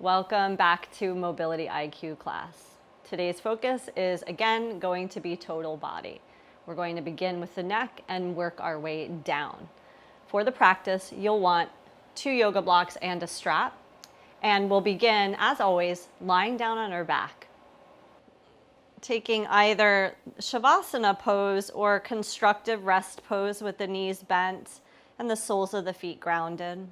Welcome back to Mobility IQ class. Today's focus is again going to be total body. We're going to begin with the neck and work our way down. For the practice, you'll want 2 yoga blocks and a strap. And we'll begin, as always, lying down on our back. Taking either Shavasana pose or constructive rest pose with the knees bent and the soles of the feet grounded.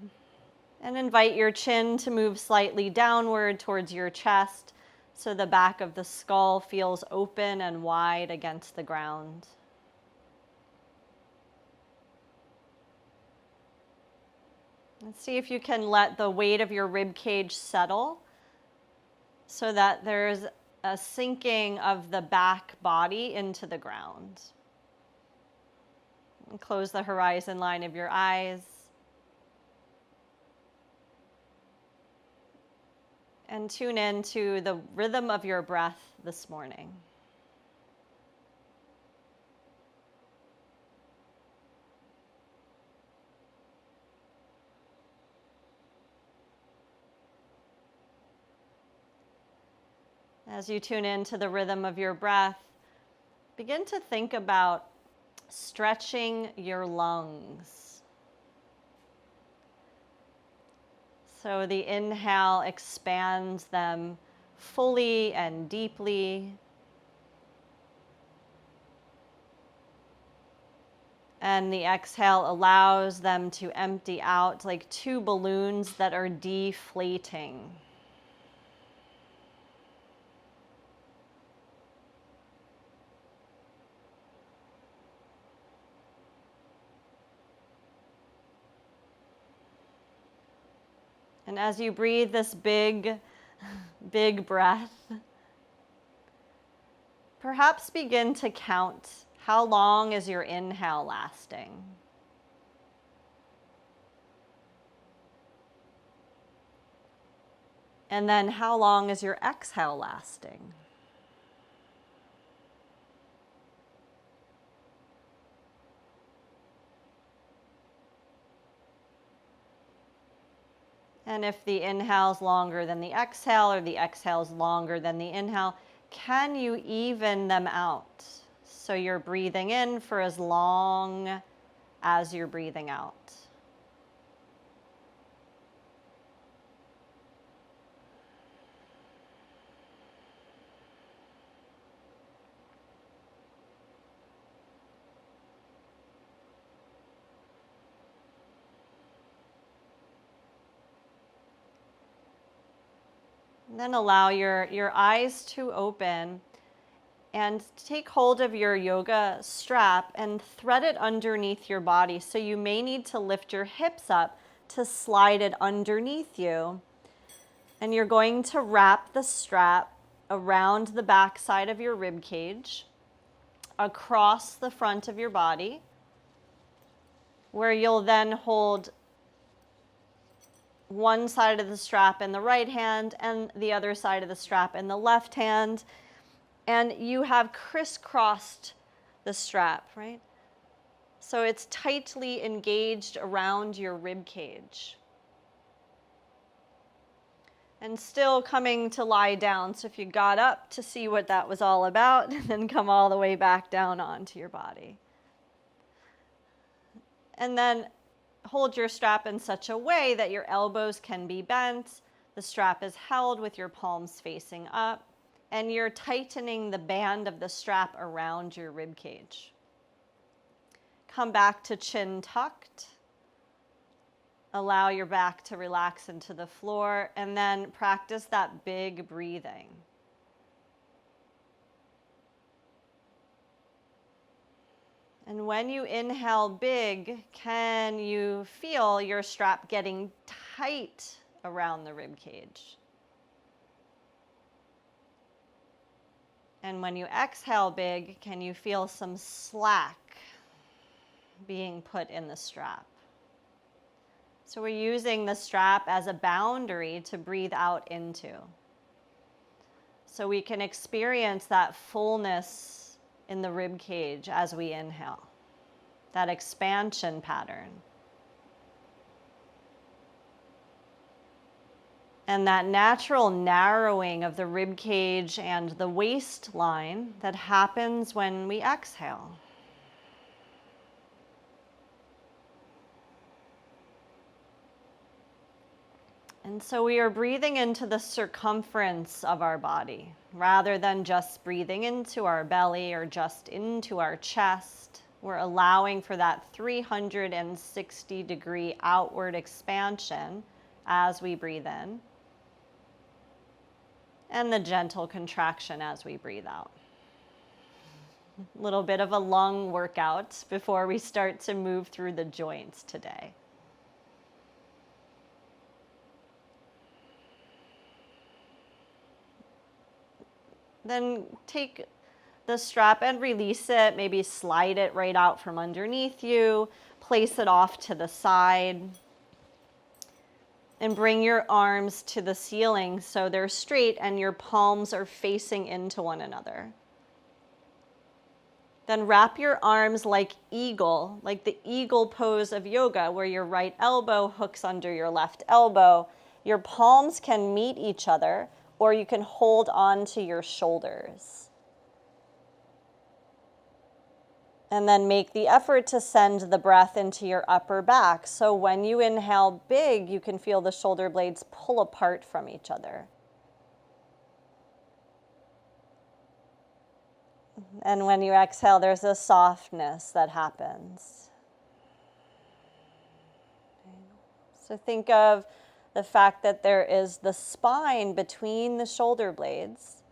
And invite your chin to move slightly downward towards your chest so the back of the skull feels open and wide against the ground. And see if you can let the weight of your rib cage settle so that there's a sinking of the back body into the ground. And close the horizon line of your eyes. And tune in to the rhythm of your breath this morning. As you tune into the rhythm of your breath, begin to think about stretching your lungs. So the inhale expands them fully and deeply. And the exhale allows them to empty out like 2 balloons that are deflating. And as you breathe this big breath, perhaps begin to count how long is your inhale lasting. And then how long is your exhale lasting? And if the inhale is longer than the exhale or the exhale is longer than the inhale, can you even them out? So you're breathing in for as long as you're breathing out. Then allow your eyes to open and take hold of your yoga strap and thread it underneath your body. So you may need to lift your hips up to slide it underneath you. And you're going to wrap the strap around the back side of your rib cage, across the front of your body, where you'll then hold one side of the strap in the right hand and the other side of the strap in the left hand. And you have crisscrossed the strap, right? So it's tightly engaged around your rib cage. And still coming to lie down. So if you got up to see what that was all about, then come all the way back down onto your body. And then hold your strap in such a way that your elbows can be bent. The strap is held with your palms facing up. And you're tightening the band of the strap around your rib cage. Come back to chin tucked. Allow your back to relax into the floor, and then practice that big breathing. And when you inhale big, can you feel your strap getting tight around the rib cage? And when you exhale big, can you feel some slack being put in the strap? So we're using the strap as a boundary to breathe out into. So we can experience that fullness in the rib cage as we inhale, that expansion pattern. And that natural narrowing of the rib cage and the waistline that happens when we exhale. And so we are breathing into the circumference of our body rather than just breathing into our belly or just into our chest. We're allowing for that 360-degree outward expansion as we breathe in, and the gentle contraction as we breathe out. A little bit of a lung workout before we start to move through the joints today. Then take the strap and release it, maybe slide it right out from underneath you, place it off to the side, and bring your arms to the ceiling so they're straight and your palms are facing into one another. Then wrap your arms like eagle, like the eagle pose of yoga, where your right elbow hooks under your left elbow. Your palms can meet each other, or you can hold on to your shoulders. And then make the effort to send the breath into your upper back. So when you inhale big, you can feel the shoulder blades pull apart from each other. And when you exhale, there's a softness that happens. So think of the fact that there is the spine between the shoulder blades.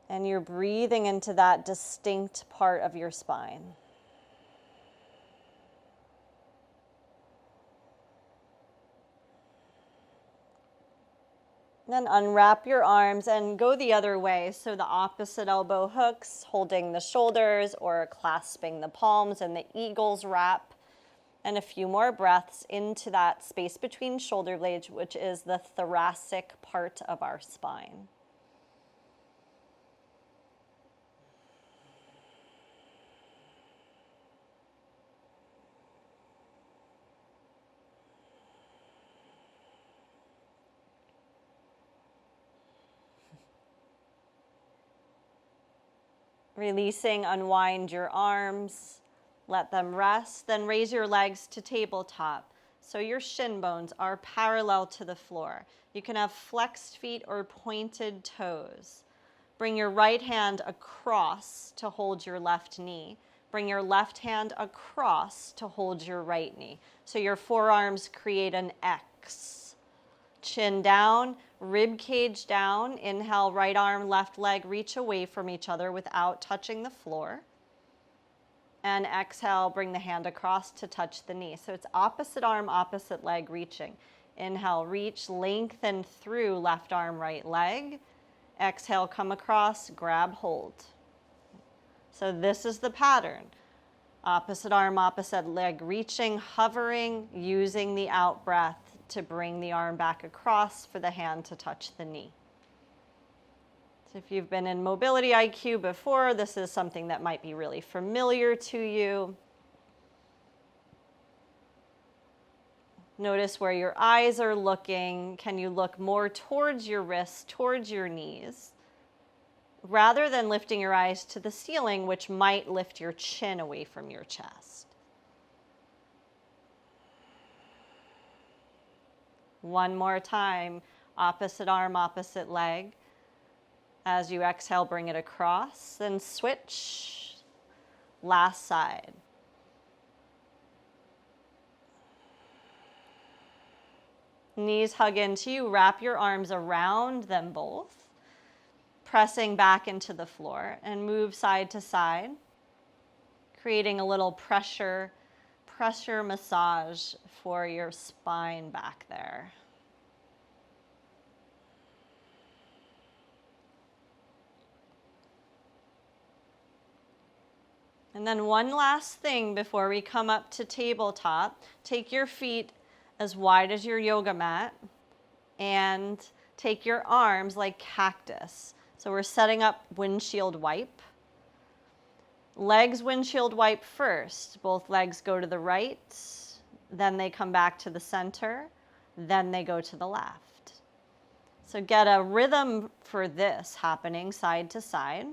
And you're breathing into that distinct part of your spine. Then unwrap your arms and go the other way. So the opposite elbow hooks, holding the shoulders or clasping the palms, and the eagle's wrap. And a few more breaths into that space between shoulder blades, which is the thoracic part of our spine. Releasing, unwind your arms. Let them rest, then raise your legs to tabletop. So your shin bones are parallel to the floor. You can have flexed feet or pointed toes. Bring your right hand across to hold your left knee. Bring your left hand across to hold your right knee. So your forearms create an X. Chin down, rib cage down. Inhale, right arm, left leg, reach away from each other without touching the floor. And exhale, bring the hand across to touch the knee. So it's opposite arm, opposite leg reaching. Inhale, reach, lengthen through left arm, right leg. Exhale, come across, grab, hold. So this is the pattern. Opposite arm, opposite leg reaching, hovering, using the out breath to bring the arm back across for the hand to touch the knee. So if you've been in Mobility IQ before, this is something that might be really familiar to you. Notice where your eyes are looking. Can you look more towards your wrists, towards your knees, rather than lifting your eyes to the ceiling, which might lift your chin away from your chest? One more time, opposite arm, opposite leg. As you exhale, bring it across, then switch. Last side. Knees hug into you, wrap your arms around them both, pressing back into the floor, and move side to side, creating a little pressure massage for your spine back there. And then one last thing before we come up to tabletop, take your feet as wide as your yoga mat and take your arms like cactus. So we're setting up windshield wipe. Legs windshield wipe first. Both legs go to the right, then they come back to the center. then they go to the left. So get a rhythm for this happening side to side.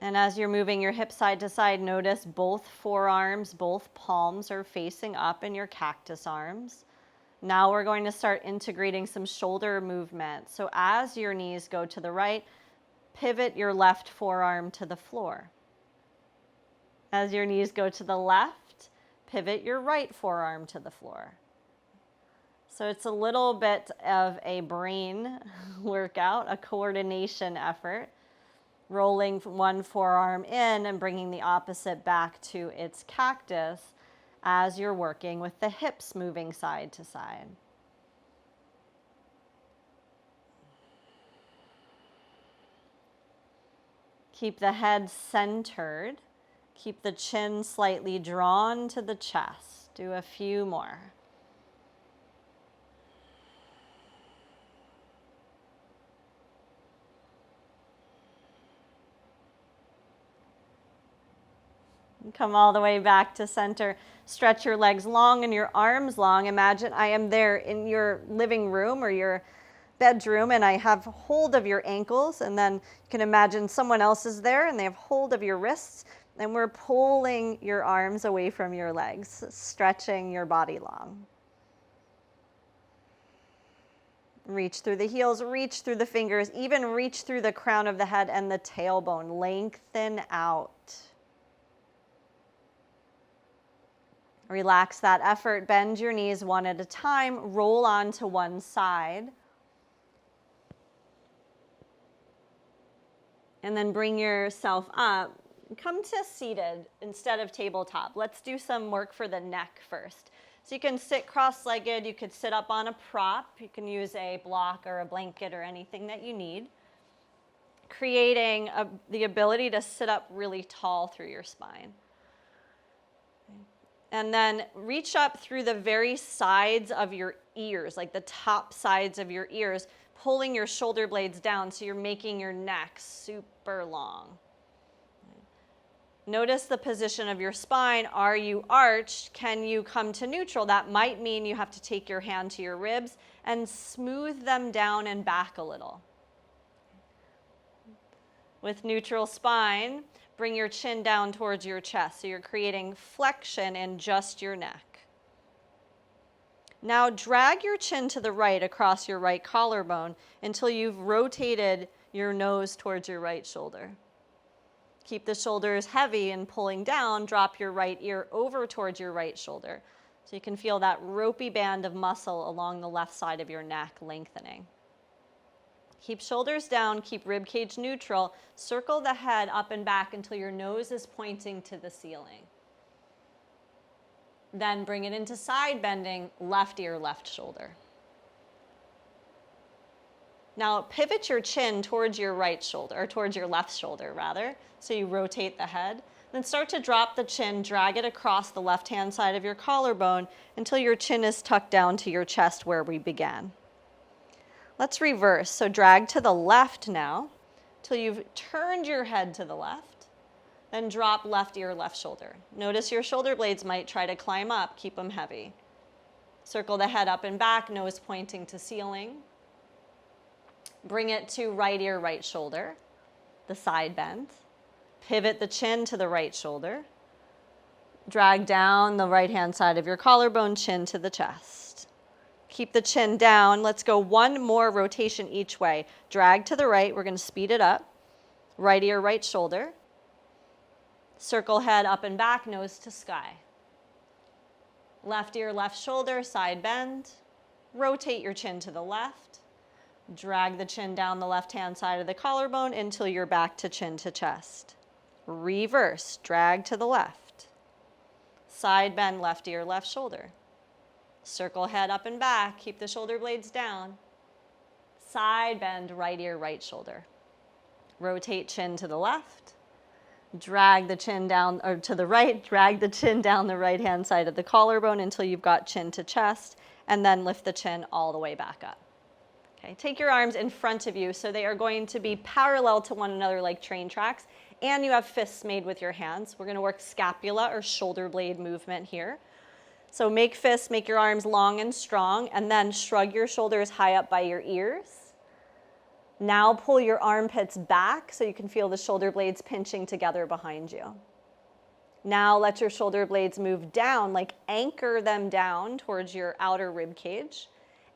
And as you're moving your hips side to side, notice both forearms, both palms are facing up in your cactus arms. Now we're going to start integrating some shoulder movement. So as your knees go to the right, pivot your left forearm to the floor. As your knees go to the left, pivot your right forearm to the floor. So it's a little bit of a brain workout, a coordination effort. Rolling one forearm in and bringing the opposite back to its cactus as you're working with the hips moving side to side. Keep the head centered. Keep the chin slightly drawn to the chest. Do a few more. Come all the way back to center. Stretch your legs long and your arms long. Imagine I am there in your living room or your bedroom and I have hold of your ankles, and then you can imagine someone else is there and they have hold of your wrists, and we're pulling your arms away from your legs, stretching your body long. Reach through the heels, reach through the fingers, even reach through the crown of the head and the tailbone. Lengthen out. Relax that effort, bend your knees one at a time, roll onto one side. And then bring yourself up. Come to seated instead of tabletop. Let's do some work for the neck first. So you can sit cross-legged, you could sit up on a prop, you can use a block or a blanket or anything that you need. Creating the ability to sit up really tall through your spine. And then reach up through the very sides of your ears, like the top sides of your ears, pulling your shoulder blades down so you're making your neck super long. Notice the position of your spine. Are you arched? Can you come to neutral? That might mean you have to take your hand to your ribs and smooth them down and back a little. With neutral spine, bring your chin down towards your chest, so you're creating flexion in just your neck. Now drag your chin to the right across your right collarbone until you've rotated your nose towards your right shoulder. Keep the shoulders heavy and pulling down, drop your right ear over towards your right shoulder. So you can feel that ropey band of muscle along the left side of your neck lengthening. Keep shoulders down, keep rib cage neutral. Circle the head up and back until your nose is pointing to the ceiling. Then bring it into side bending, left ear, left shoulder. Now pivot your chin towards your right shoulder, or towards your left shoulder rather, so you rotate the head. Then start to drop the chin, drag it across the left-hand side of your collarbone until your chin is tucked down to your chest where we began. Let's reverse. So drag to the left now till you've turned your head to the left. Then drop left ear, left shoulder. Notice your shoulder blades might try to climb up. Keep them heavy. Circle the head up and back, nose pointing to ceiling. Bring it to right ear, right shoulder, the side bend. Pivot the chin to the right shoulder. Drag down the right-hand side of your collarbone, chin to the chest. Keep the chin down. Let's go one more rotation each way. Drag to the right. We're going to speed it up. Right ear, right shoulder. Circle head up and back, nose to sky. Left ear, left shoulder, side bend. Rotate your chin to the left. Drag the chin down the left-hand side of the collarbone until you're back to chin to chest. Reverse. Drag to the left. Side bend, left ear, left shoulder. Circle head up and back. Keep the shoulder blades down. Side bend, right ear, right shoulder. Rotate chin to the left. Drag the chin down, or to the right. Drag the chin down the right-hand side of the collarbone until you've got chin to chest, and then lift the chin all the way back up. Okay, take your arms in front of you so they are going to be parallel to one another like train tracks. and you have fists made with your hands. We're going to work scapula or shoulder blade movement here. So make fists, make your arms long and strong, and then shrug your shoulders high up by your ears. Now pull your armpits back so you can feel the shoulder blades pinching together behind you. Now let your shoulder blades move down, like anchor them down towards your outer rib cage.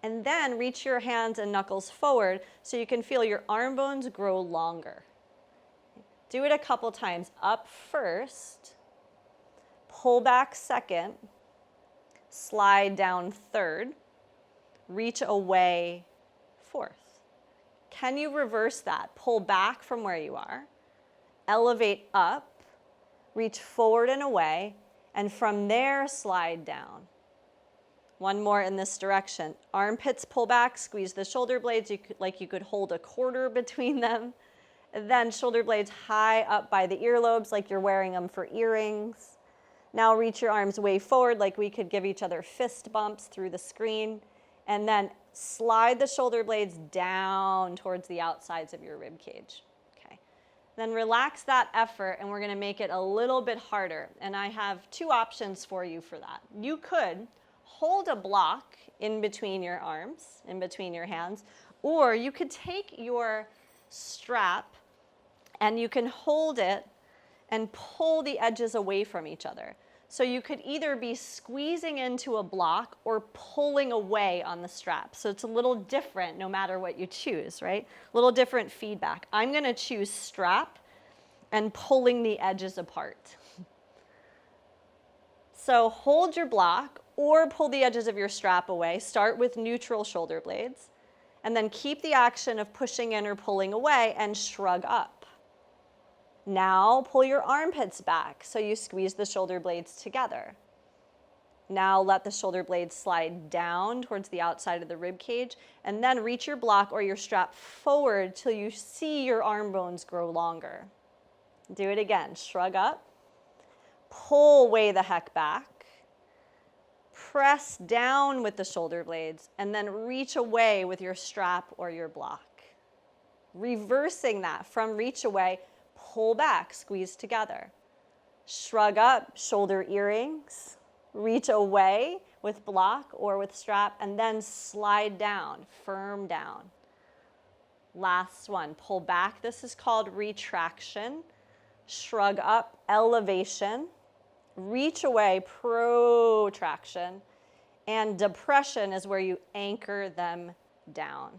And then reach your hands and knuckles forward so you can feel your arm bones grow longer. Do it a couple times. Up first, pull back second, slide down third, reach away fourth. Can you reverse that? Pull back from where you are, elevate up, reach forward and away, and from there slide down. One more in this direction. Armpits pull back, squeeze the shoulder blades like you could hold a quarter between them. And then shoulder blades high up by the earlobes like you're wearing them for earrings. Now reach your arms way forward like we could give each other fist bumps through the screen. And then slide the shoulder blades down towards the outsides of your rib cage. Okay. Then relax that effort and we're going to make it a little bit harder. And I have two options for you for that. You could hold a block in between your arms, in between your hands, or you could take your strap and you can hold it and pull the edges away from each other. So you could either be squeezing into a block or pulling away on the strap. So it's a little different no matter what you choose, right? A little different feedback. I'm going to choose strap and pulling the edges apart. So hold your block or pull the edges of your strap away. Start with neutral shoulder blades. And then keep the action of pushing in or pulling away and shrug up. Now pull your armpits back so you squeeze the shoulder blades together. Now let the shoulder blades slide down towards the outside of the rib cage and then reach your block or your strap forward till you see your arm bones grow longer. Do it again. Shrug up. Pull way the heck back. Press down with the shoulder blades and then reach away with your strap or your block. Reversing that from reach away, pull back, squeeze together. Shrug up, shoulder earrings. Reach away with block or with strap and then slide down, firm down. Last one, pull back. This is called retraction. Shrug up, elevation. Reach away, protraction. And depression is where you anchor them down.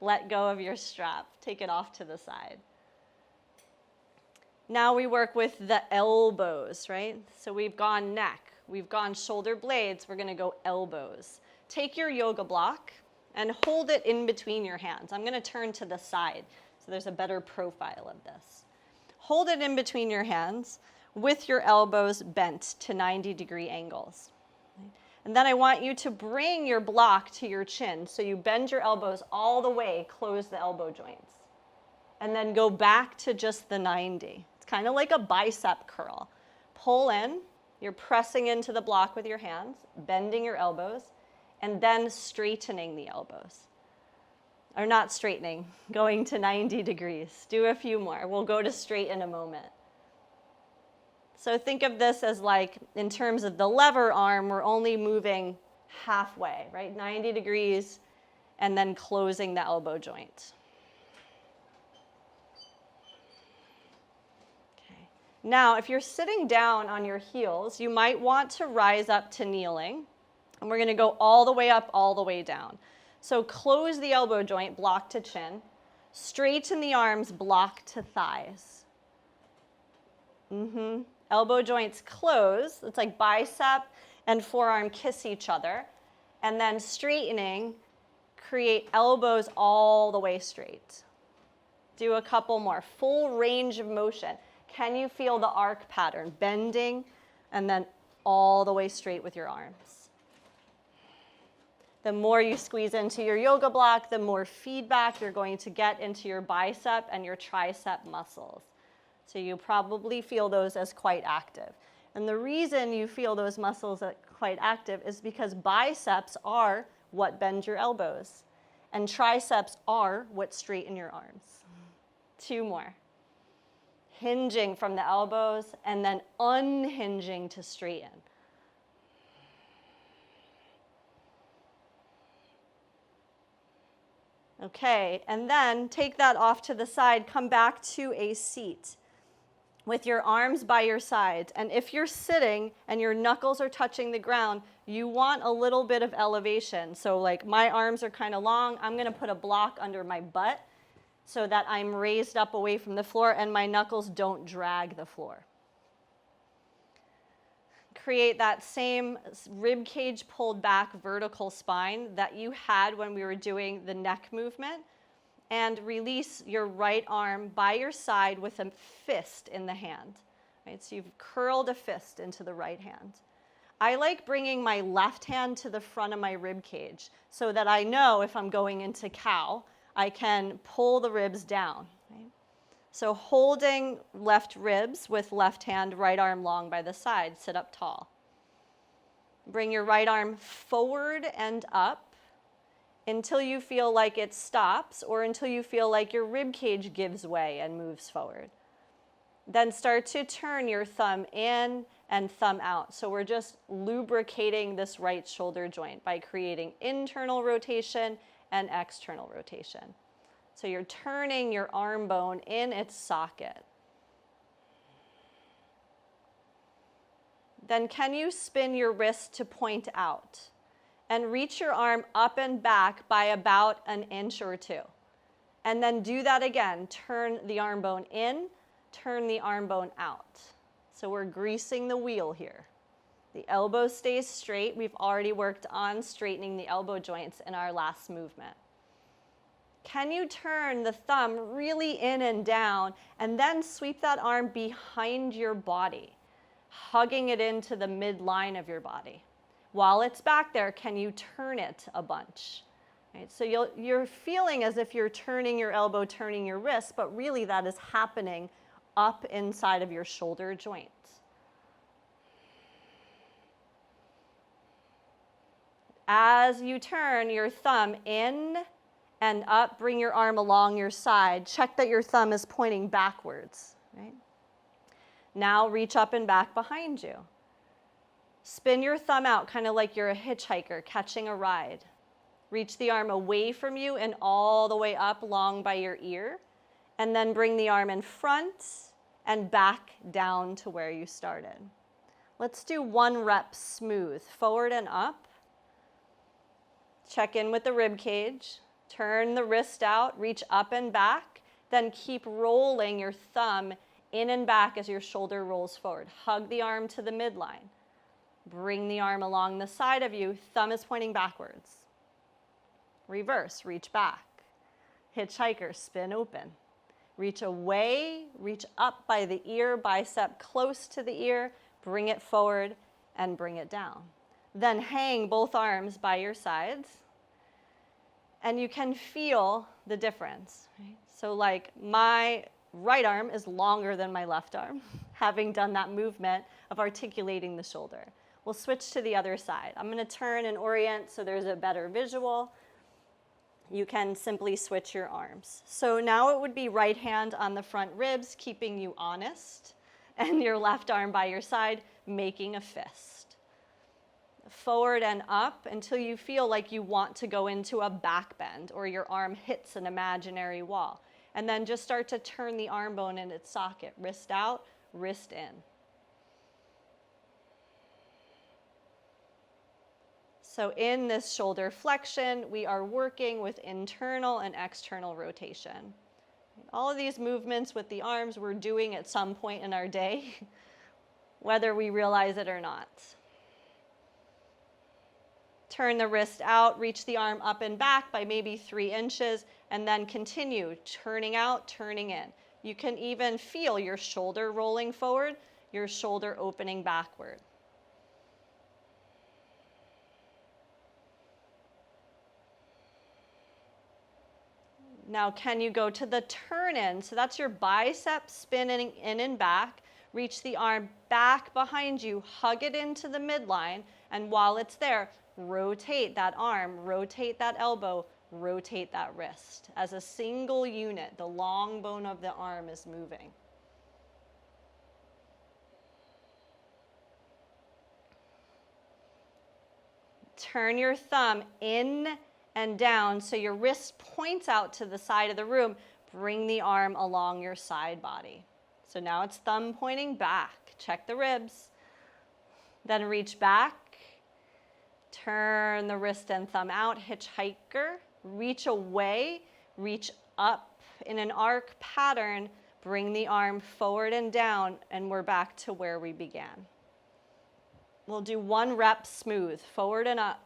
Let go of your strap. Take it off to the side. Now we work with the elbows, right? So we've gone neck, we've gone shoulder blades, we're gonna go elbows. Take your yoga block and hold it in between your hands. I'm gonna turn to the side so there's a better profile of this. Hold it in between your hands with your elbows bent to 90-degree angles. And then I want you to bring your block to your chin. So you bend your elbows all the way, close the elbow joints. And then go back to just the 90. It's kind of like a bicep curl. Pull in, you're pressing into the block with your hands, bending your elbows, and then straightening the elbows. Or not straightening, going to 90 degrees. Do a few more. We'll go to straight in a moment. So think of this as like, in terms of the lever arm, we're only moving halfway, right? 90 degrees, and then closing the elbow joint. Okay. Now, if you're sitting down on your heels, you might want to rise up to kneeling, and we're gonna go all the way up, all the way down. So close the elbow joint, block to chin. Straighten the arms, block to thighs. Elbow joints close. It's like bicep and forearm kiss each other. And then straightening, create elbows all the way straight. Do a couple more. Full range of motion. Can you feel the arc pattern? Bending and then all the way straight with your arms. The more you squeeze into your yoga block, the more feedback you're going to get into your bicep and your tricep muscles. So you probably feel those as quite active. And the reason you feel those muscles as quite active is because biceps are what bend your elbows, and triceps are what straighten your arms. Two more. hinging from the elbows and then unhinging to straighten. Okay, and then take that off to the side, come back to a seat with your arms by your sides. And if you're sitting and your knuckles are touching the ground, you want a little bit of elevation. So like my arms are kind of long, I'm gonna put a block under my butt so that I'm raised up away from the floor and my knuckles don't drag the floor. Create that same rib cage pulled back vertical spine that you had when we were doing the neck movement, and release your right arm by your side with a fist in the hand. Right? So you've curled a fist into the right hand. I like bringing my left hand to the front of my rib cage so that I know if I'm going into cow, I can pull the ribs down. Right? So holding left ribs with left hand, right arm long by the side, sit up tall. Bring your right arm forward and up until you feel like it stops or until you feel like your rib cage gives way and moves forward. Then start to turn your thumb in and thumb out. So we're just lubricating this right shoulder joint by creating internal rotation and external rotation. So you're turning your arm bone in its socket. Then can you spin your wrist to point out and reach your arm up and back by about an inch or two. And then do that again. Turn the arm bone in, turn the arm bone out. So we're greasing the wheel here. The elbow stays straight. We've already worked on straightening the elbow joints in our last movement. Can you turn the thumb really in and down and then sweep that arm behind your body, hugging it into the midline of your body? While it's back there, can you turn it a bunch? Right? So you're feeling as if you're turning your elbow, turning your wrist, but really that is happening up inside of your shoulder joint. As you turn your thumb in and up, bring your arm along your side. Check that your thumb is pointing backwards. Right? Now reach up and back behind you. Spin your thumb out, kind of like you're a hitchhiker catching a ride. Reach the arm away from you and all the way up long by your ear. And then bring the arm in front and back down to where you started. Let's do 1 rep smooth, forward and up. Check in with the rib cage. Turn the wrist out, reach up and back. Then keep rolling your thumb in and back as your shoulder rolls forward. Hug the arm to the midline. Bring the arm along the side of you. Thumb is pointing backwards. Reverse, reach back. Hitchhiker, spin open. Reach away, reach up by the ear, bicep close to the ear. Bring it forward and bring it down. Then hang both arms by your sides. And you can feel the difference. Right? So like my right arm is longer than my left arm, having done that movement of articulating the shoulder. We'll switch to the other side. I'm going to turn and orient so there's a better visual. You can simply switch your arms. So now it would be right hand on the front ribs, keeping you honest, and your left arm by your side, making a fist. Forward and up until you feel like you want to go into a back bend or your arm hits an imaginary wall. And then just start to turn the arm bone in its socket, wrist out, wrist in. So in this shoulder flexion, we are working with internal and external rotation. All of these movements with the arms we're doing at some point in our day, whether we realize it or not. Turn the wrist out, reach the arm up and back by maybe 3 inches, and then continue turning out, turning in. You can even feel your shoulder rolling forward, your shoulder opening backward. Now, can you go to the turn in? So that's your bicep spinning in and back. Reach the arm back behind you, hug it into the midline, and while it's there, rotate that arm, rotate that elbow, rotate that wrist. As a single unit, the long bone of the arm is moving. Turn your thumb in and down so your wrist points out to the side of the room. Bring the arm along your side body. So now it's thumb pointing back. Check the ribs. Then reach back. Turn the wrist and thumb out, hitchhiker. Reach away, reach up in an arc pattern. Bring the arm forward and down, and we're back to where we began. We'll do 1 rep smooth, forward and up.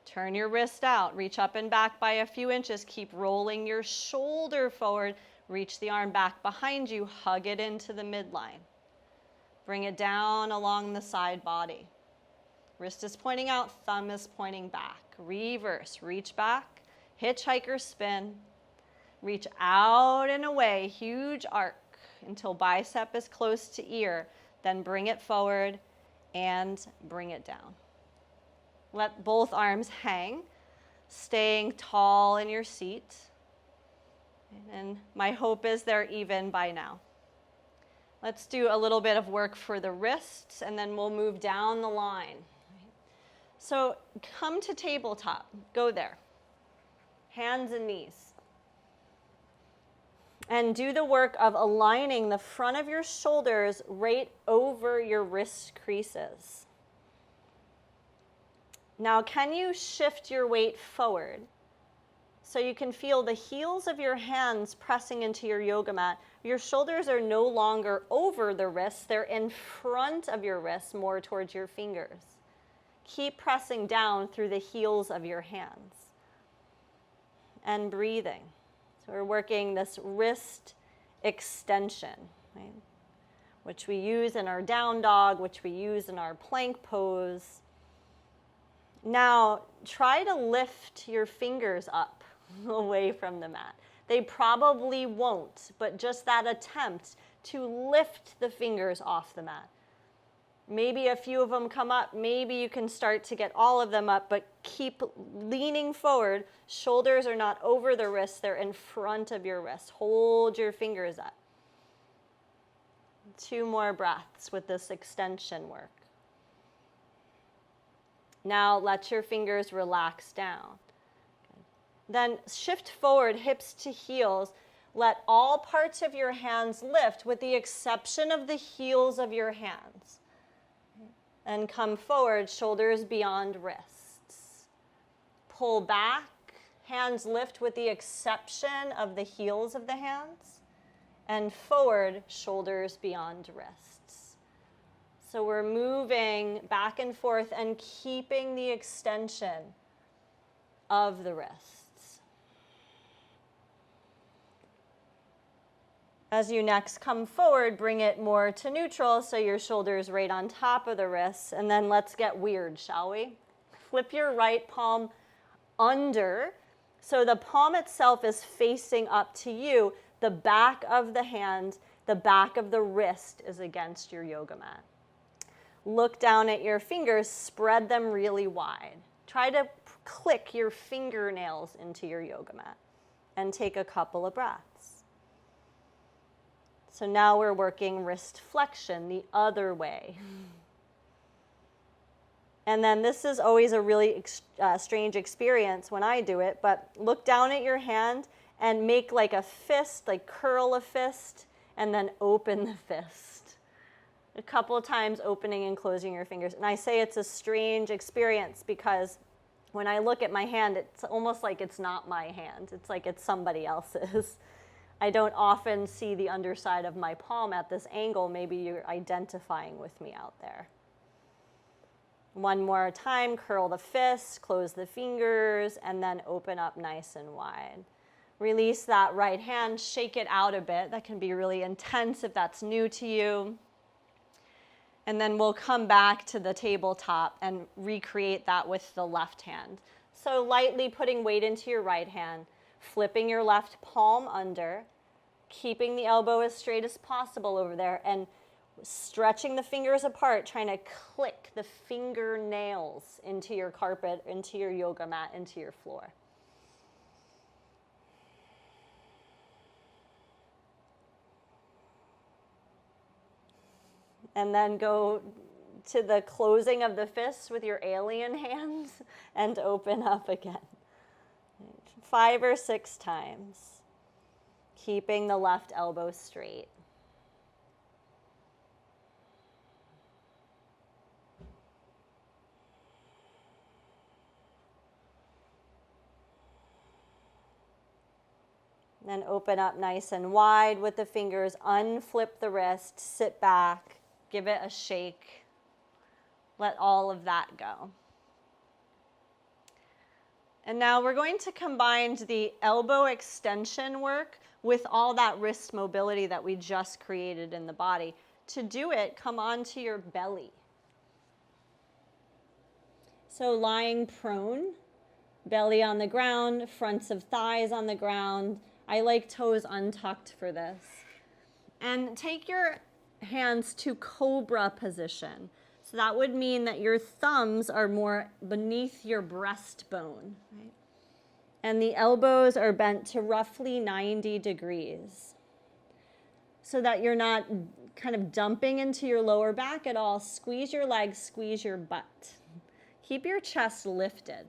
Turn your wrist out, reach up and back by a few inches. Keep rolling your shoulder forward. Reach the arm back behind you, hug it into the midline. Bring it down along the side body. Wrist is pointing out, thumb is pointing back. Reverse, reach back, hitchhiker spin. Reach out and away, huge arc until bicep is close to ear. Then bring it forward and bring it down. Let both arms hang, staying tall in your seat. And my hope is they're even by now. Let's do a little bit of work for the wrists, and then we'll move down the line. So come to tabletop, go there. Hands and knees. And do the work of aligning the front of your shoulders right over your wrist creases. Now, can you shift your weight forward so you can feel the heels of your hands pressing into your yoga mat? Your shoulders are no longer over the wrists, they're in front of your wrists, more towards your fingers. Keep pressing down through the heels of your hands. And breathing. So we're working this wrist extension, right? Which we use in our down dog, which we use in our plank pose. Now, try to lift your fingers up away from the mat. They probably won't, but just that attempt to lift the fingers off the mat. Maybe a few of them come up. Maybe you can start to get all of them up, but keep leaning forward. Shoulders are not over the wrists. They're in front of your wrists. Hold your fingers up. 2 more breaths with this extension work. Now let your fingers relax down. Then shift forward, hips to heels. Let all parts of your hands lift with the exception of the heels of your hands. And come forward, shoulders beyond wrists. Pull back, hands lift with the exception of the heels of the hands. And forward, shoulders beyond wrists. So we're moving back and forth and keeping the extension of the wrists. As you next come forward, bring it more to neutral so your shoulders right on top of the wrists. And then let's get weird, shall we? Flip your right palm under so the palm itself is facing up to you. The back of the hand, the back of the wrist is against your yoga mat. Look down at your fingers, spread them really wide. Try to click your fingernails into your yoga mat and take a couple of breaths. So now we're working wrist flexion the other way. And then this is always a really strange experience when I do it, but look down at your hand and make like a fist, like curl a fist, and then open the fist. A couple of times opening and closing your fingers. And I say it's a strange experience because when I look at my hand, it's almost like it's not my hand. It's like it's somebody else's. I don't often see the underside of my palm at this angle. Maybe you're identifying with me out there. One more time, curl the fists, close the fingers, and then open up nice and wide. Release that right hand, shake it out a bit. That can be really intense if that's new to you. And then we'll come back to the tabletop and recreate that with the left hand. So lightly putting weight into your right hand, flipping your left palm under, keeping the elbow as straight as possible over there, and stretching the fingers apart, trying to click the fingernails into your carpet, into your yoga mat, into your floor. And then go to the closing of the fist with your alien hands and open up again. 5 or 6 times, keeping the left elbow straight. Then open up nice and wide with the fingers, unflip the wrist, sit back, give it a shake. Let all of that go. And now we're going to combine the elbow extension work with all that wrist mobility that we just created in the body. To do it, come onto your belly. So lying prone, belly on the ground, fronts of thighs on the ground. I like toes untucked for this. And take your hands to cobra position. So that would mean that your thumbs are more beneath your breastbone, right? And the elbows are bent to roughly 90 degrees. So that you're not kind of dumping into your lower back at all. Squeeze your legs, squeeze your butt. Keep your chest lifted.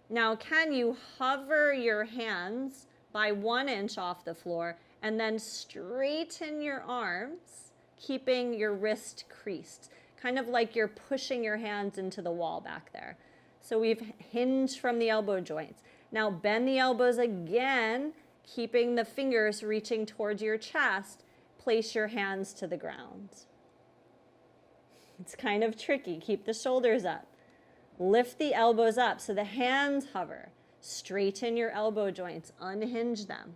Now, can you hover your hands by 1 inch off the floor and then straighten your arms, keeping your wrist creased, kind of like you're pushing your hands into the wall back there. So we've hinged from the elbow joints. Now bend the elbows again, keeping the fingers reaching towards your chest. Place your hands to the ground. It's kind of tricky. Keep the shoulders up. Lift the elbows up so the hands hover. Straighten your elbow joints, unhinge them.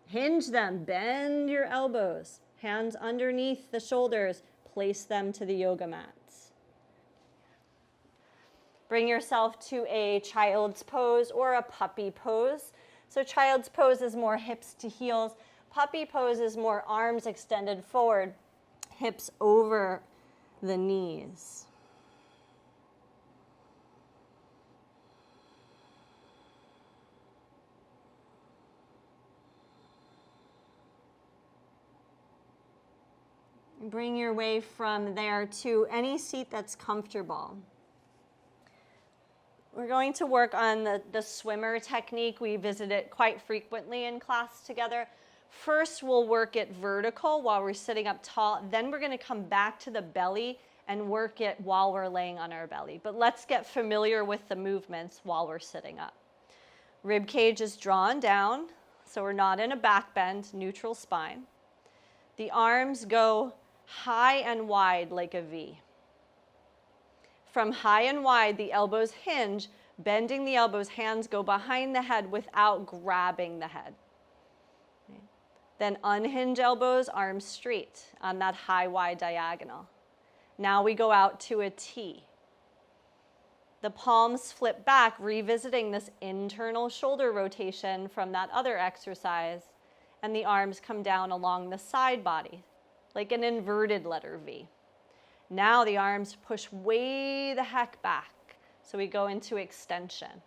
Hinge them, bend your elbows. Hands underneath the shoulders, place them to the yoga mats. Bring yourself to a child's pose or a puppy pose. So child's pose is more hips to heels. Puppy pose is more arms extended forward, hips over the knees. Bring your way from there to any seat that's comfortable. We're going to work on the swimmer technique. We visit it quite frequently in class together. First, we'll work it vertical while we're sitting up tall. Then we're going to come back to the belly and work it while we're laying on our belly. But let's get familiar with the movements while we're sitting up. Rib cage is drawn down, so we're not in a back bend, neutral spine. The arms go high and wide like a V. From high and wide, the elbows hinge, bending the elbows, hands go behind the head without grabbing the head. Okay. Then unhinge elbows, arms straight on that high, wide diagonal. Now we go out to a T. The palms flip back, revisiting this internal shoulder rotation from that other exercise, and the arms come down along the side body, like an inverted letter V. Now the arms push way the heck back, so we go into extension.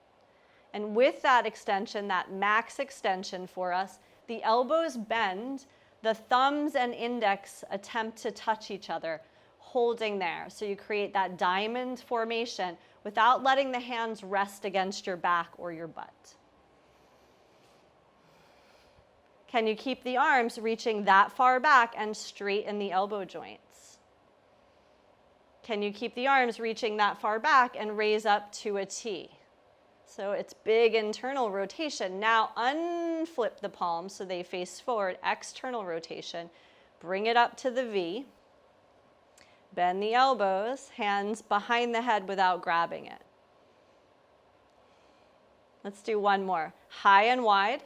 And with that extension, that max extension for us, the elbows bend, the thumbs and index attempt to touch each other, holding there. So you create that diamond formation without letting the hands rest against your back or your butt. Can you keep the arms reaching that far back and straighten the elbow joints? Can you keep the arms reaching that far back and raise up to a T? So it's big internal rotation. Now unflip the palms so they face forward, external rotation. Bring it up to the V. Bend the elbows, hands behind the head without grabbing it. Let's do one more. High and wide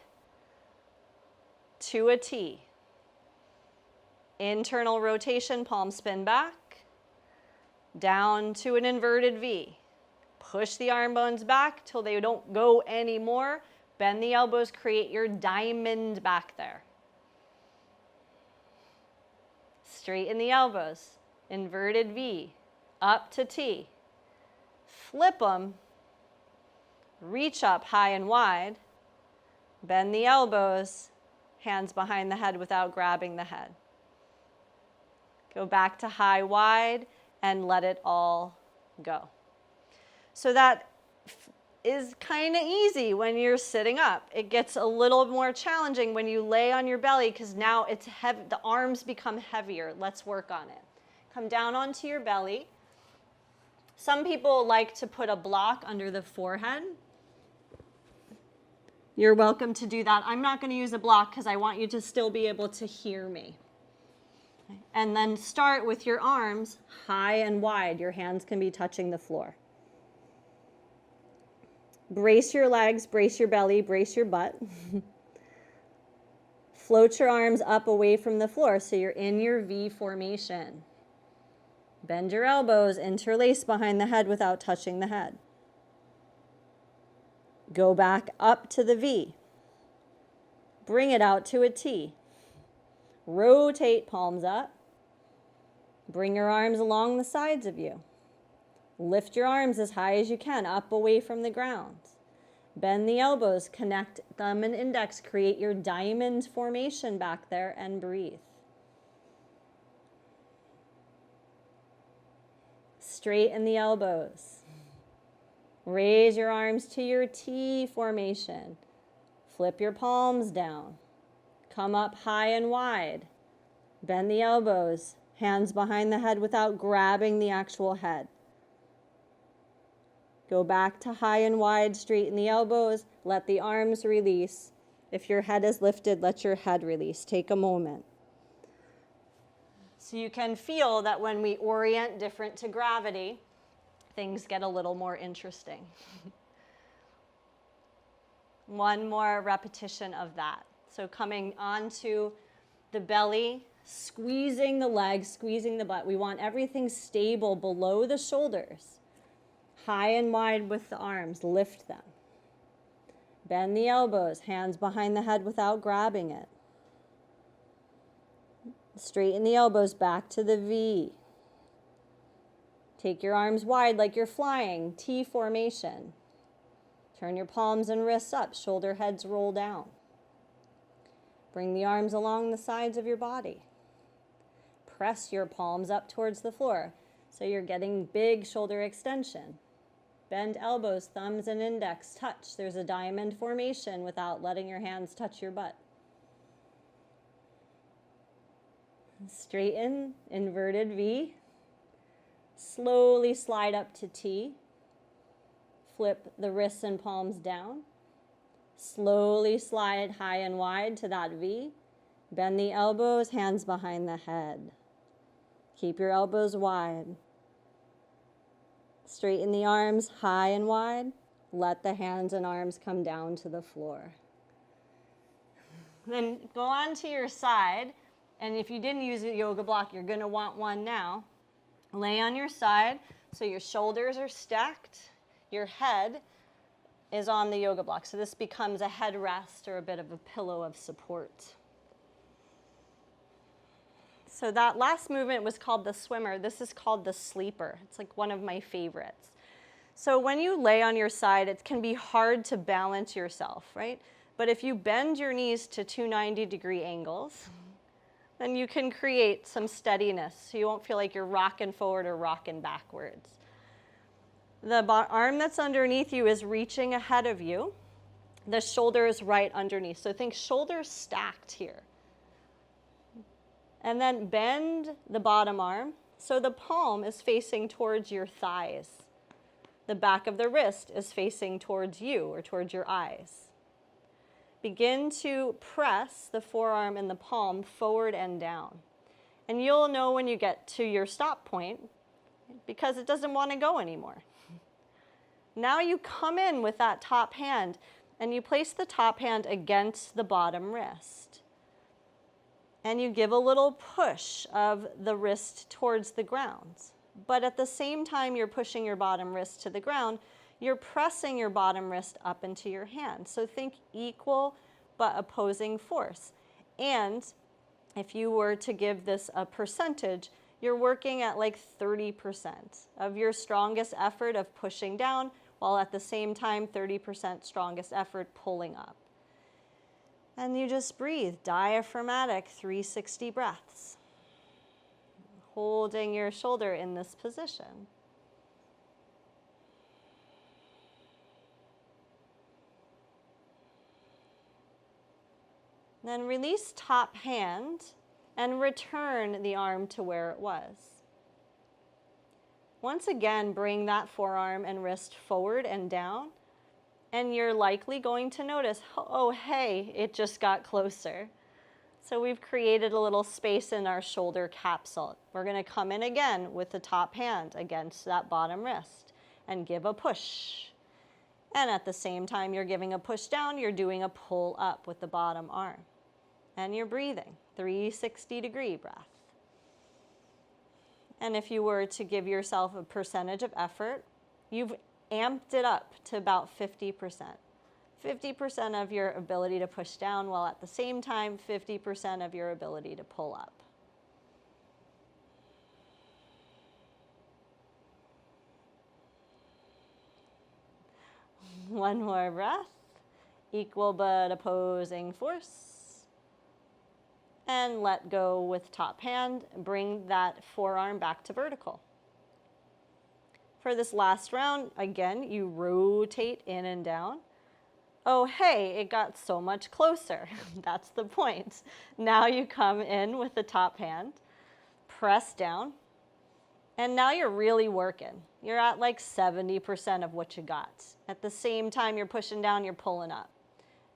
to a T. Internal rotation, palm spin back. Down to an inverted V. Push the arm bones back till they don't go anymore. Bend the elbows, create your diamond back there. Straighten the elbows. Inverted V. Up to T. Flip them. Reach up high and wide. Bend the elbows. Hands behind the head without grabbing the head. Go back to high, wide, and let it all go. So that is kind of easy when you're sitting up. It gets a little more challenging when you lay on your belly because now it's heavy, the arms become heavier. Let's work on it. Come down onto your belly. Some people like to put a block under the forehead. You're welcome to do that. I'm not going to use a block because I want you to still be able to hear me. And then start with your arms high and wide. Your hands can be touching the floor. Brace your legs, brace your belly, brace your butt. Float your arms up away from the floor so you're in your V formation. Bend your elbows, interlace behind the head without touching the head. Go back up to the V. Bring it out to a T. Rotate palms up. Bring your arms along the sides of you. Lift your arms as high as you can, up away from the ground. Bend the elbows, connect thumb and index, create your diamond formation back there, and breathe. Straighten the elbows. Raise your arms to your T formation. Flip your palms down. Come up high and wide. Bend the elbows, hands behind the head without grabbing the actual head. Go back to high and wide, straighten the elbows, let the arms release. If your head is lifted, let your head release. Take a moment. So you can feel that when we orient different to gravity, things get a little more interesting. One more repetition of that. So coming onto the belly, squeezing the legs, squeezing the butt. We want everything stable below the shoulders. High and wide with the arms, lift them. Bend the elbows, hands behind the head without grabbing it. Straighten the elbows back to the V. Take your arms wide like you're flying, T formation. Turn your palms and wrists up, shoulder heads roll down. Bring the arms along the sides of your body. Press your palms up towards the floor so you're getting big shoulder extension. Bend elbows, thumbs and index touch. There's a diamond formation without letting your hands touch your butt. Straighten, inverted V. Slowly slide up to T. Flip the wrists and palms down. Slowly slide high and wide to that V. Bend the elbows, hands behind the head. Keep your elbows wide. Straighten the arms high and wide. Let the hands and arms come down to the floor. Then go on to your side. And if you didn't use a yoga block, you're going to want one now. Lay on your side so your shoulders are stacked. Your head is on the yoga block. So this becomes a head rest or a bit of a pillow of support. So that last movement was called the swimmer. This is called the sleeper. It's like one of my favorites. So when you lay on your side, it can be hard to balance yourself, right? But if you bend your knees to 290-degree angles, then you can create some steadiness so you won't feel like you're rocking forward or rocking backwards. The arm that's underneath you is reaching ahead of you. The shoulder is right underneath. So think shoulders stacked here. And then bend the bottom arm so the palm is facing towards your thighs. The back of the wrist is facing towards you or towards your eyes. Begin to press the forearm and the palm forward and down. And you'll know when you get to your stop point because it doesn't want to go anymore. Now you come in with that top hand and you place the top hand against the bottom wrist. And you give a little push of the wrist towards the ground. But at the same time you're pushing your bottom wrist to the ground, you're pressing your bottom wrist up into your hand. So think equal but opposing force. And if you were to give this a percentage, you're working at like 30% of your strongest effort of pushing down, while at the same time 30% strongest effort pulling up. And you just breathe, diaphragmatic 360 breaths. holding your shoulder in this position. Then release top hand and return the arm to where it was. Once again, bring that forearm and wrist forward and down, and you're likely going to notice, oh, hey, it just got closer. So we've created a little space in our shoulder capsule. We're going to come in again with the top hand against that bottom wrist and give a push. And at the same time you're giving a push down, you're doing a pull up with the bottom arm. And you're breathing, 360-degree breath. And if you were to give yourself a percentage of effort, you've amped it up to about 50%. 50% of your ability to push down, while at the same time, 50% of your ability to pull up. One more breath, equal but opposing force. And let go with top hand, bring that forearm back to vertical. For this last round, again, you rotate in and down. Oh, hey, it got so much closer. That's the point. Now you come in with the top hand, press down, and now you're really working. You're at like 70% of what you got. At the same time you're pushing down, you're pulling up.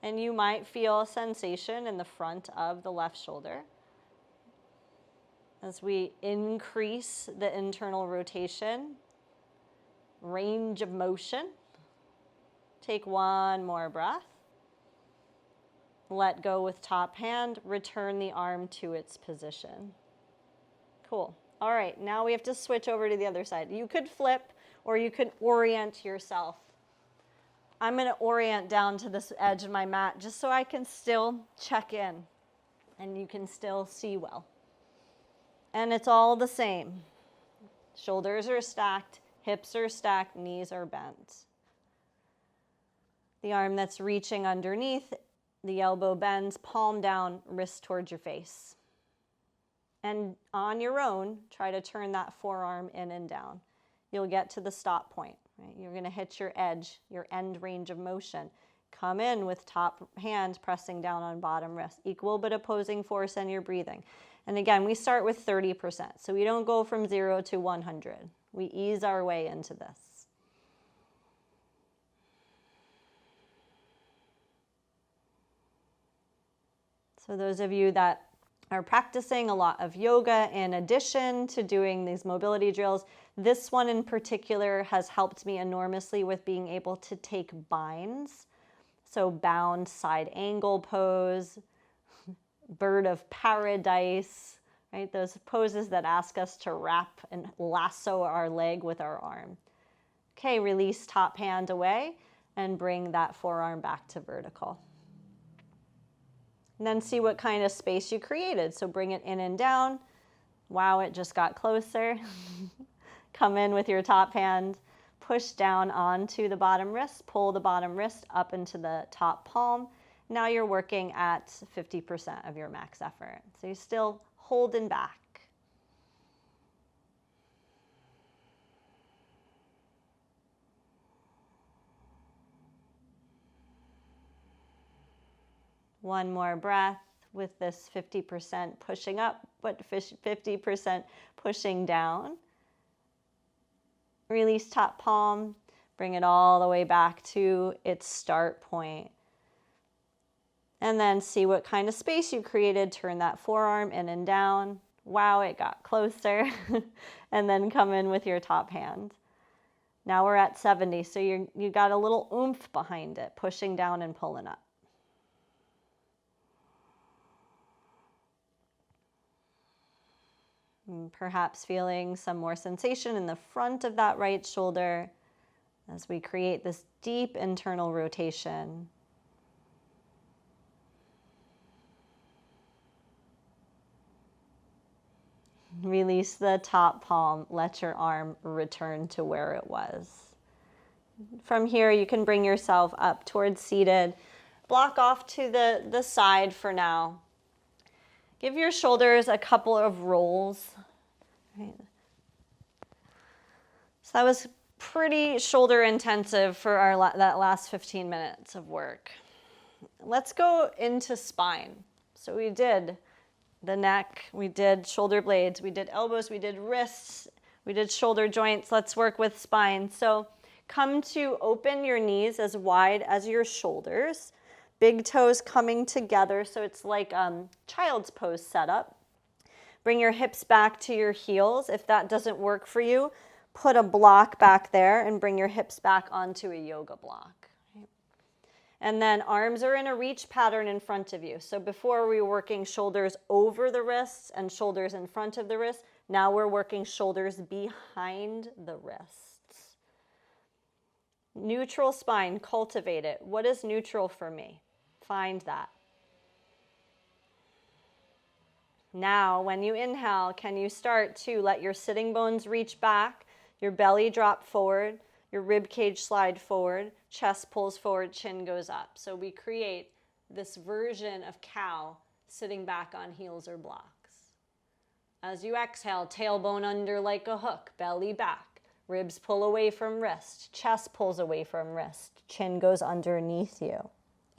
And you might feel a sensation in the front of the left shoulder as we increase the internal rotation, range of motion. Take one more breath. Let go with top hand, return the arm to its position. Cool. All right, now we have to switch over to the other side. You could flip or you could orient yourself. I'm going to orient down to this edge of my mat just so I can still check in and you can still see well. And it's all the same. Shoulders are stacked, hips are stacked, knees are bent. The arm that's reaching underneath, the elbow bends, palm down, wrist towards your face. And on your own, try to turn that forearm in and down. You'll get to the stop point. Right? You're going to hit your edge, your end range of motion. Come in with top hand pressing down on bottom wrist. Equal but opposing force, and you're breathing. And again, we start with 30%. So we don't go from 0 to 100. We ease our way into this. So those of you that are practicing a lot of yoga in addition to doing these mobility drills, this one in particular has helped me enormously with being able to take binds. So bound side angle pose, bird of paradise, right? Those poses that ask us to wrap and lasso our leg with our arm. Okay, release top hand away and bring that forearm back to vertical. And then see what kind of space you created. So bring it in and down. Wow, it just got closer. Come in with your top hand, push down onto the bottom wrist, pull the bottom wrist up into the top palm. Now you're working at 50% of your max effort. So you're still holding back. One more breath with this 50% pushing up, but 50% pushing down. Release top palm, bring it all the way back to its start point. And then see what kind of space you created. Turn that forearm in and down. Wow, it got closer. And then come in with your top hand. Now we're at 70, so you got a little oomph behind it, pushing down and pulling up. And perhaps feeling some more sensation in the front of that right shoulder as we create this deep internal rotation. Release the top palm, let your arm return to where it was. From here, you can bring yourself up towards seated. Block off to the side for now. Give your shoulders a couple of rolls. Right. So that was pretty shoulder intensive for that last 15 minutes of work. Let's go into spine. So we did the neck, we did shoulder blades, we did elbows, we did wrists, we did shoulder joints. Let's work with spine. So come to open your knees as wide as your shoulders. Big toes coming together, so it's like child's pose setup. Bring your hips back to your heels. If that doesn't work for you, put a block back there and bring your hips back onto a yoga block. And then arms are in a reach pattern in front of you. So before we were working shoulders over the wrists and shoulders in front of the wrists. Now we're working shoulders behind the wrists. Neutral spine, cultivate it. What is neutral for me? Find that. Now, when you inhale, can you start to let your sitting bones reach back, your belly drop forward, your rib cage slide forward, chest pulls forward, chin goes up. So we create this version of cow sitting back on heels or blocks. As you exhale, tailbone under like a hook, belly back, ribs pull away from wrist, chest pulls away from wrist, chin goes underneath you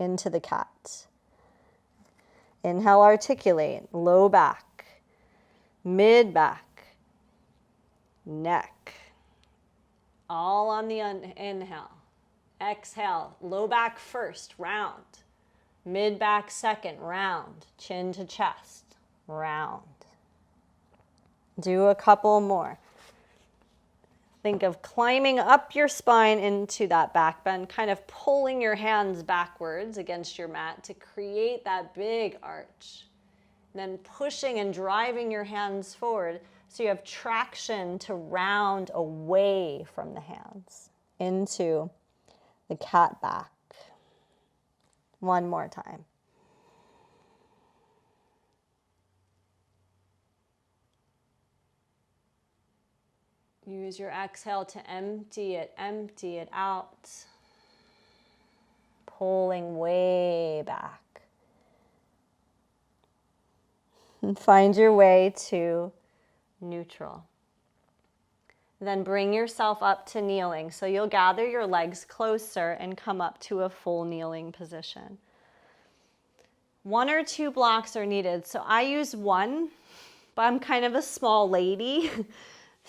into the cat. Inhale, articulate, low back, mid back, neck. All on the inhale. Exhale, low back first, round. Mid back second, round. Chin to chest, round. Do a couple more. Think of climbing up your spine into that back bend, kind of pulling your hands backwards against your mat to create that big arch. Then pushing and driving your hands forward so you have traction to round away from the hands into the cat back. One more time. Use your exhale to empty it out. Pulling way back. And find your way to neutral. Then bring yourself up to kneeling. So you'll gather your legs closer and come up to a full kneeling position. 1 or 2 blocks are needed. So I use 1, but I'm kind of a small lady.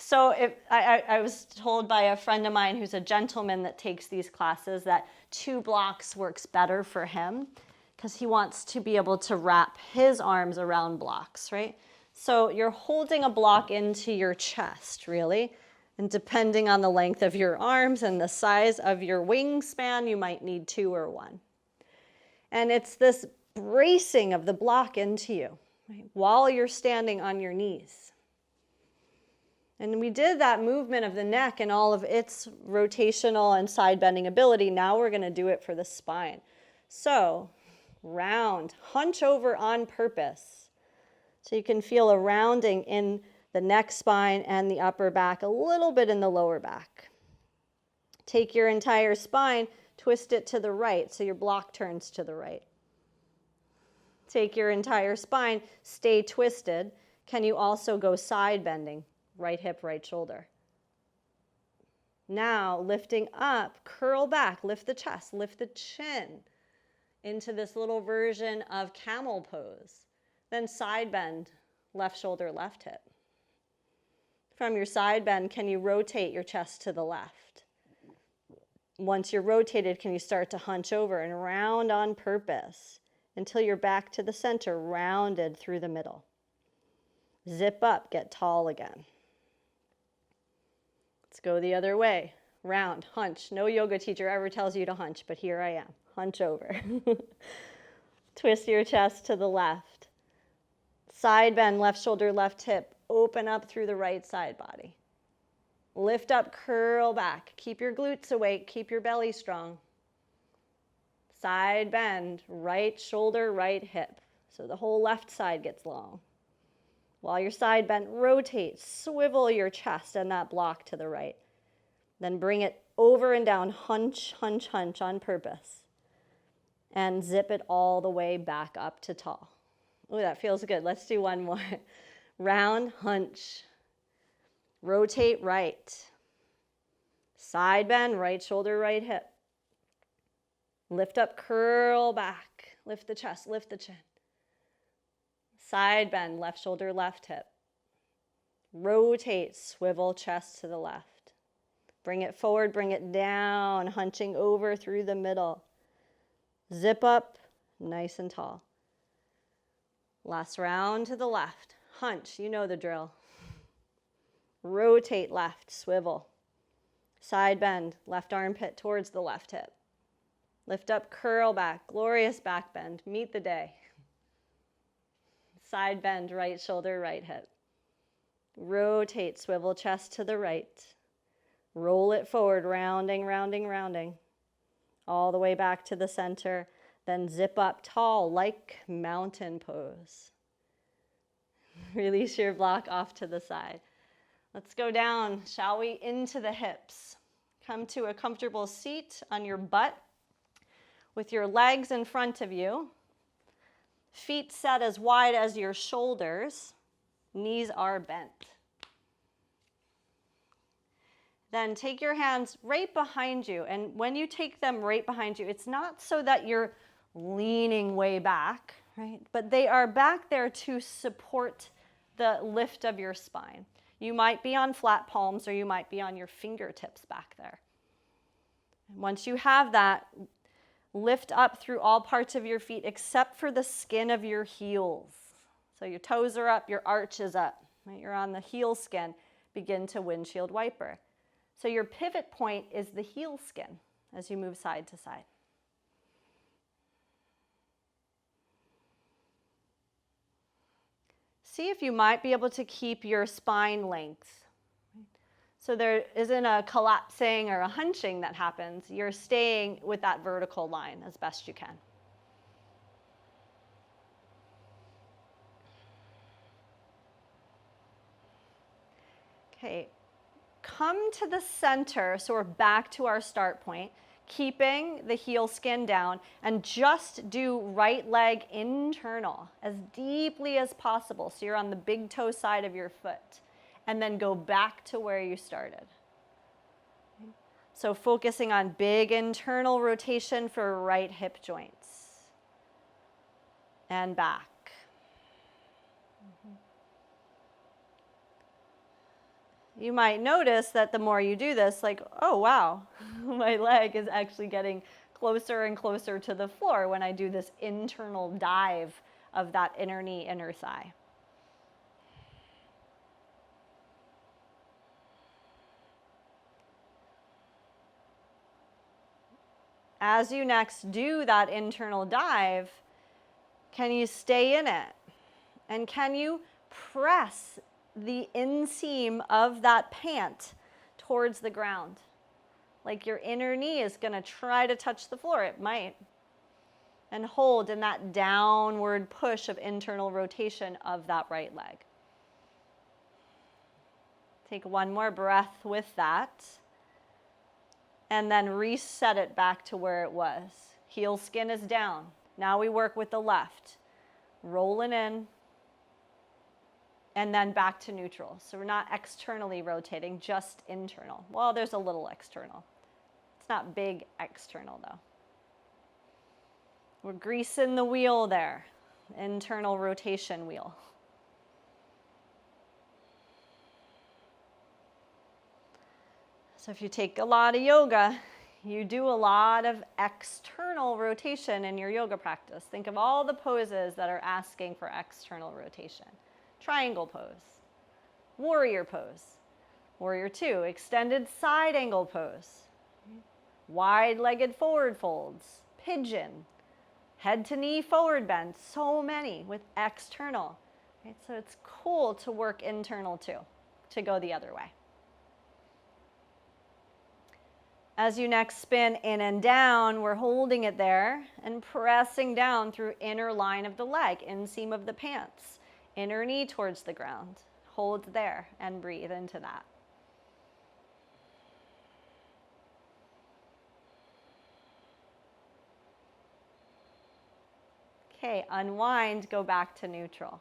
So if I was told by a friend of mine who's a gentleman that takes these classes that 2 blocks works better for him because he wants to be able to wrap his arms around blocks, right? So you're holding a block into your chest, really. And depending on the length of your arms and the size of your wingspan, you might need 2 or 1. And it's this bracing of the block into you, right, while you're standing on your knees. And we did that movement of the neck and all of its rotational and side bending ability. Now we're going to do it for the spine. So round, hunch over on purpose. So you can feel a rounding in the neck, spine, and the upper back, a little bit in the lower back. Take your entire spine, twist it to the right so your block turns to the right. Take your entire spine, stay twisted. Can you also go side bending? Right hip, right shoulder. Now, lifting up, curl back, lift the chest, lift the chin into this little version of camel pose. Then side bend, left shoulder, left hip. From your side bend, can you rotate your chest to the left? Once you're rotated, can you start to hunch over and round on purpose until you're back to the center, rounded through the middle. Zip up, get tall again. Let's go the other way. Round, hunch. No yoga teacher ever tells you to hunch, but here I am. Hunch over. Twist your chest to the left. Side bend, left shoulder, left hip. Open up through the right side body. Lift up, curl back. Keep your glutes awake. Keep your belly strong. Side bend, right shoulder, right hip. So the whole left side gets long. While your side bend, rotate, swivel your chest and that block to the right. Then bring it over and down, hunch, hunch, hunch on purpose. And zip it all the way back up to tall. Oh, that feels good. Let's do one more. Round, hunch. Rotate right. Side bend, right shoulder, right hip. Lift up, curl back. Lift the chest, lift the chin. Side bend, left shoulder, left hip. Rotate, swivel chest to the left. Bring it forward, bring it down, hunching over through the middle. Zip up, nice and tall. Last round to the left. Hunch, you know the drill. Rotate left, swivel. Side bend, left armpit towards the left hip. Lift up, curl back, glorious back bend. Meet the day. Side bend, right shoulder, right hip. Rotate, swivel chest to the right. Roll it forward, rounding, rounding, rounding. All the way back to the center. Then zip up tall like mountain pose. Release your block off to the side. Let's go down, shall we, into the hips. Come to a comfortable seat on your butt with your legs in front of you. Feet set as wide as your shoulders. Knees are bent. Then take your hands right behind you. And when you take them right behind you, it's not so that you're leaning way back, right? But they are back there to support the lift of your spine. You might be on flat palms or you might be on your fingertips back there. Once you have that, lift up through all parts of your feet except for the skin of your heels. So your toes are up, your arch is up. Right? You're on the heel skin. Begin to windshield wiper. So your pivot point is the heel skin as you move side to side. See if you might be able to keep your spine length. So there isn't a collapsing or a hunching that happens. You're staying with that vertical line as best you can. Okay, come to the center, so we're back to our start point, keeping the heel skin down, and just do right leg internal as deeply as possible. So you're on the big toe side of your foot, and then go back to where you started. So focusing on big internal rotation for right hip joints. And back. You might notice that the more you do this, like, oh wow, my leg is actually getting closer and closer to the floor when I do this internal dive of that inner knee, inner thigh. As you next do that internal dive, can you stay in it? And can you press the inseam of that pant towards the ground? Like your inner knee is going to try to touch the floor. It might. And hold in that downward push of internal rotation of that right leg. Take one more breath with that. And then reset it back to where it was. Heel skin is down. Now we work with the left. Rolling in. And then back to neutral. So we're not externally rotating, just internal. Well, there's a little external. It's not big external though. We're greasing the wheel there. Internal rotation wheel. So if you take a lot of yoga, you do a lot of external rotation in your yoga practice. Think of all the poses that are asking for external rotation. Triangle pose, warrior pose, warrior two, extended side angle pose, wide-legged forward folds, pigeon, head to knee forward bend, so many with external. Right? So it's cool to work internal too, to go the other way. As you next spin in and down, we're holding it there and pressing down through inner line of the leg, inseam of the pants. Inner knee towards the ground. Hold there and breathe into that. Okay, unwind, go back to neutral.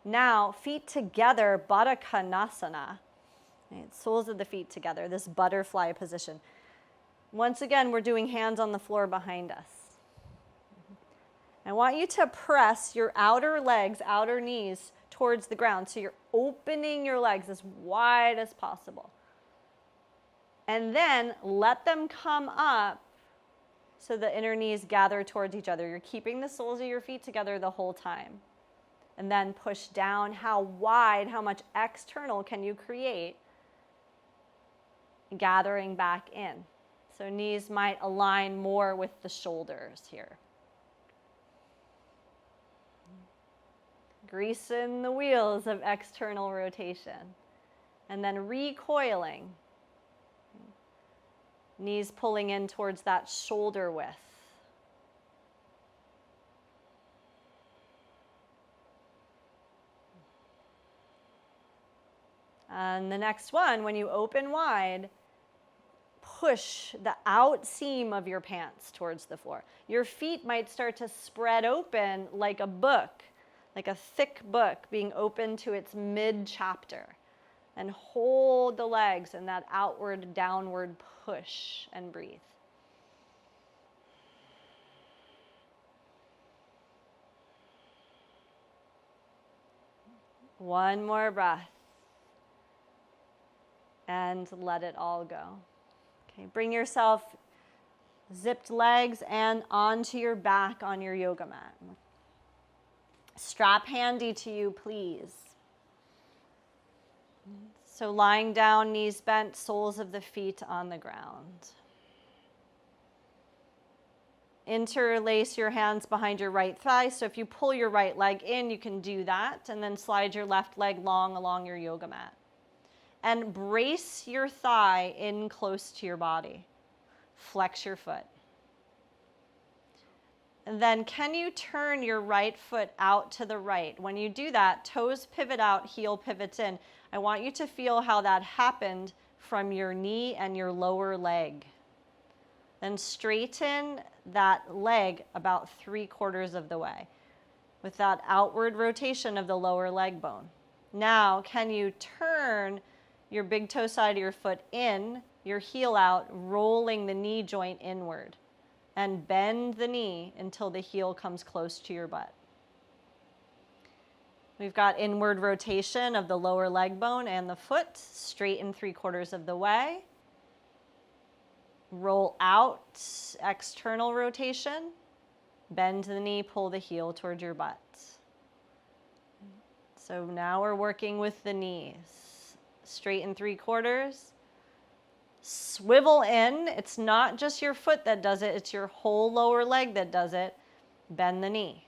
Now, feet together, Baddha Konasana. Right, soles of the feet together, this butterfly position. Once again, we're doing hands on the floor behind us. I want you to press your outer legs, outer knees towards the ground. So you're opening your legs as wide as possible. And then let them come up so the inner knees gather towards each other. You're keeping the soles of your feet together the whole time. And then push down. How wide, how much external can you create? Gathering back in. So knees might align more with the shoulders here. Greasing the wheels of external rotation. And then recoiling. Knees pulling in towards that shoulder width. And the next one, when you open wide, push the out seam of your pants towards the floor. Your feet might start to spread open like a book, like a thick book being open to its mid-chapter. And hold the legs in that outward, downward push and breathe. One more breath. And let it all go. Okay, bring yourself zipped legs and onto your back on your yoga mat. Strap handy to you, please. So lying down, knees bent, soles of the feet on the ground. Interlace your hands behind your right thigh. So if you pull your right leg in, you can do that. And then slide your left leg long along your yoga mat. And brace your thigh in close to your body. Flex your foot. And then can you turn your right foot out to the right? When you do that, toes pivot out, heel pivots in. I want you to feel how that happened from your knee and your lower leg. Then straighten that leg about 3/4 of the way with that outward rotation of the lower leg bone. Now, can you turn your big toe side of your foot in, your heel out, rolling the knee joint inward, and bend the knee until the heel comes close to your butt. We've got inward rotation of the lower leg bone and the foot, straighten 3/4 of the way. Roll out, external rotation, bend the knee, pull the heel towards your butt. So now we're working with the knees. Straighten 3/4. Swivel in. It's not just your foot that does it, it's your whole lower leg that does it. Bend the knee.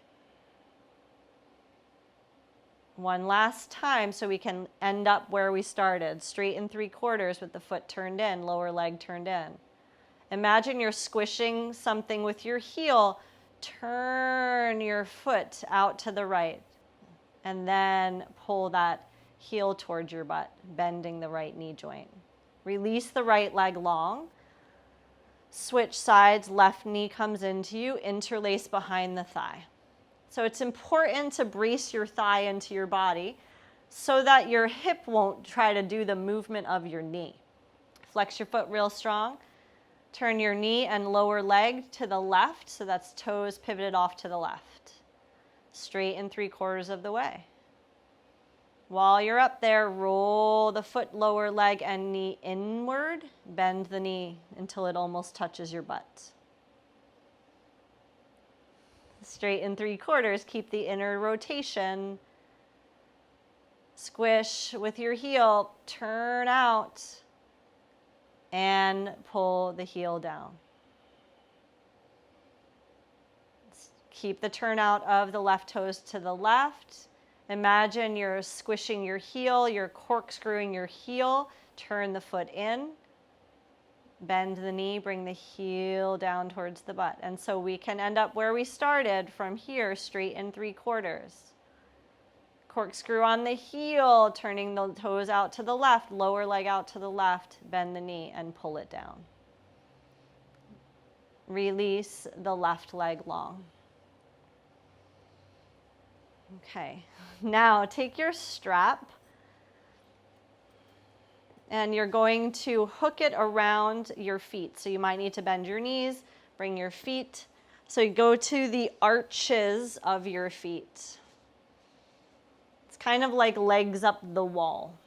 One last time so we can end up where we started. Straighten 3/4 with the foot turned in, lower leg turned in. Imagine you're squishing something with your heel. Turn your foot out to the right and then pull that heel towards your butt, bending the right knee joint. Release the right leg long. Switch sides, left knee comes into you, interlace behind the thigh. So it's important to brace your thigh into your body so that your hip won't try to do the movement of your knee. Flex your foot real strong. Turn your knee and lower leg to the left, so that's toes pivoted off to the left. Straighten 3/4 of the way. While you're up there, roll the foot, lower leg, and knee inward. Bend the knee until it almost touches your butt. Straighten 3/4, keep the inner rotation. Squish with your heel, turn out, and pull the heel down. Keep the turnout of the left toes to the left. Imagine you're squishing your heel, you're corkscrewing your heel, turn the foot in, bend the knee, bring the heel down towards the butt. And so we can end up where we started from here, straighten 3/4. Corkscrew on the heel, turning the toes out to the left, lower leg out to the left, bend the knee and pull it down. Release the left leg long. Okay, now take your strap and you're going to hook it around your feet. So you might need to bend your knees, bring your feet. So you go to the arches of your feet. It's kind of like legs up the wall.